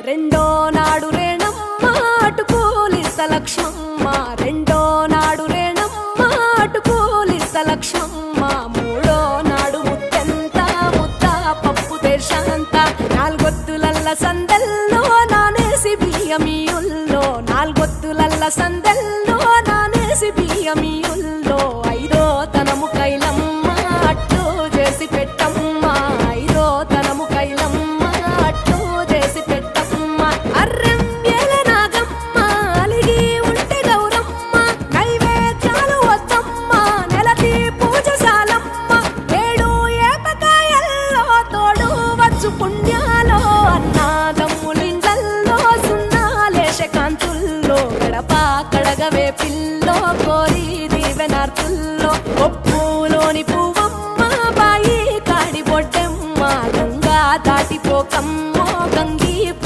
రెండో నాడు రేణమ్మ అటు పూలిస్త లక్ష్మమ్మ, రెండో నాడు రేణమ్మ అటు పూలిస్త లక్ష్మమ్మ, మూడో నాడు ముత్తెంత ముద్ద పప్పు దేశంత, నాలుగొత్తులల్ల సందెల్లో నానేసి బియ్యమియుల్లో, నాలుగొత్తులల్ల సందెల్లో నానేసి బియ్యమియుల్లో, ఐదో తనము కైలమ్మ అట్టు చేసి పెట్టమ్మ, ఐదో తనము కైలమ్మ అట్టు చేసి పెట్టమ్మ, అర్రెం ఏల నాగమ్మ అలిగి ఉంటే గౌరమ్మ, నైవేద్యాలు వద్దమ్మ నెలకి పూజశాలమ్మ, ఏడు ఏపకాయల్లో తోడు వచ్చు పుణ్యాలో, అన్నాదమ్ములిండ్లల్లో సున్నాలేశ కాంతుల్లో, గడప కడగవే పిల్లో కోరి దీవెనార్తుల్లో, ఒప్పులోని పువ్వమ్మ బాయి కాడి బొడ్డెమ్మ, గంగా దాటిపోకమ్మ